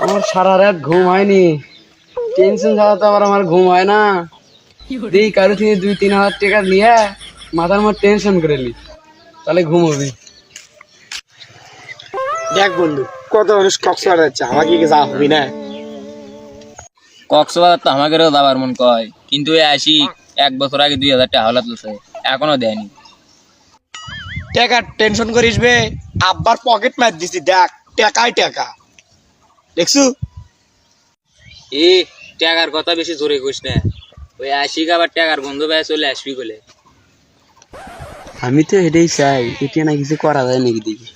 আমার সারা রাত ঘুম হয়নি, টেনশন ছাড়া তো আবার আমার ঘুম হয় না। দিই কারো থেকে 2-3 হাজার টাকা নিয়ে মাথার মধ্যে টেনশন করে নি, তাহলে ঘুম হবে। দেখ বন্ধু, কত মানুষ কক্সবাজার যাচ্ছে, আমাকে কি যাওয়া হবি না? কক্সবাজার তো আমাদেরও যাবার মন কয়, কিন্তু এই আসি 1 বছর আগে 2,000 টাকা হাওলাত লছে, এখনো দেয়নি। টাকা টেনশন করিস বে, আব্বার পকেট মার দিছি, দেখ টাকাই টাকা, দেখছু? এ টাকার কথা বেশি জোরে কইস না, ওই আসি আবার টাকার বন্ধু ভাই চলে আসবি বলে। আমি তো এটাই চাই, এটা না কিছু করা যায় নাকি দেখি।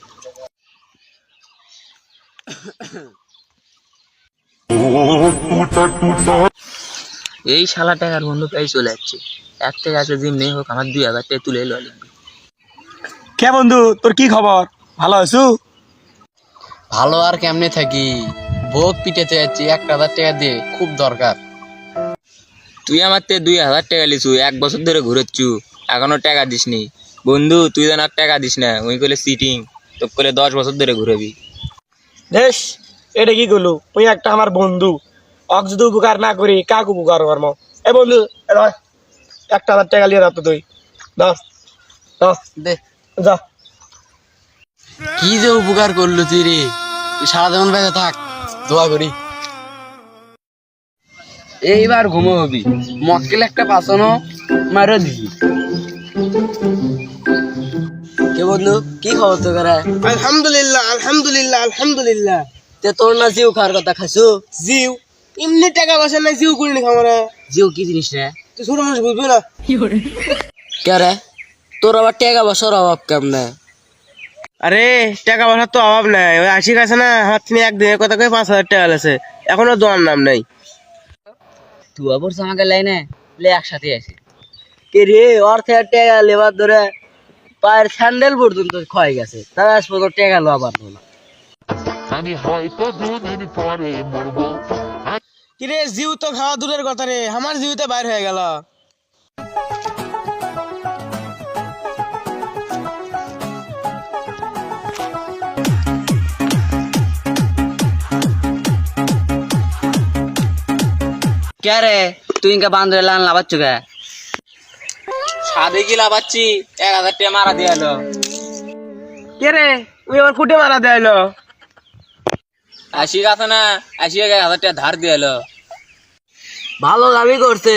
এই শালা টাকার বন্ধু ভাই চলে যাচ্ছে, এক টাকা আছে যেমনি হোক আমার 2,000 টাকা তুলে এলো লিখবি। কে বন্ধু, তোর কি খবর? ভালো আছু? ভালো আর কেমনে থাকি, বহুত পিটেতে যাচ্ছি, 1,000 টাকা দিয়ে খুব দরকার। তুই আমার তে 2,000 টাকা লিছু, 1 বছর ধরে ঘুরেছু, এখনো টাকা দিসনি। বন্ধু তুই যেন আর টাকা দিস না, ওই করলে সিটিং, তো করলে 10 বছর ধরে ঘুরবি। বেশ, এটা কি করলু? ওই একটা আমার বন্ধু, অক যদি উপকার না করি কাক উপকার করবো? এ বন্ধু, 1,000 টাকা নিয়ে রাখতো তুই, দশ দশ দে, যা। কি যে উপকার করলো তুই রে, তুই সারা জীবন বেঁচে থাক, দোয়া করি। এইবার ঘুমো হবি, মক্কেল একটা পাশানো মারো দিবি। কে বন্ধু, কি খবর তো করে? আলহামদুলিল্লাহ আলহামদুলিল্লাহ আলহামদুলিল্লাহ। তে তোর না জিও খাওয়ার কথা খাইছো? জিও এমনি টাকা পয়সা নাই, জিও করিনি খামারা। জিও কি জিনিস রে? তুই ছোট মানুষ বুঝবি না। কে রে, তোর আবার টাকা পয়সার অভাব কেমনে? আরে টাকা পয়সার তো অভাব নাই, ওই আশিক আছে না, হাত থেকে একদিনের কথা কয়ে 5,000 টাকা আছে, এখনো দোয়ার নাম নাই। তুই আবার আমাকে লাইনে লে একসাথে আছে। কে রে, অর্থের টাকা লেবার ধরে পায়ের স্যান্ডেল পর্যন্ত ক্ষয় গেছে, তার আজ পর্যন্ত টাকা লওয়া পারবো না। কিরে জিও তো খাওয়া দূরের কথা রে, আমার জিওতে বাইর হয়ে গেল। কে রে, তুই ইনকা বান্ধরে লান লাভাচ্ছ কে? সাদে কি লাভাচ্ছি, 1,000 টাকা মারা দিয়ে এলো। কে রে, ওই আবার ফুটে মারা দেয়লো। আশিক আছে না, আশিক 1,000 টাকা ধার দিয়ে এলো। ভালো দাবি করছে,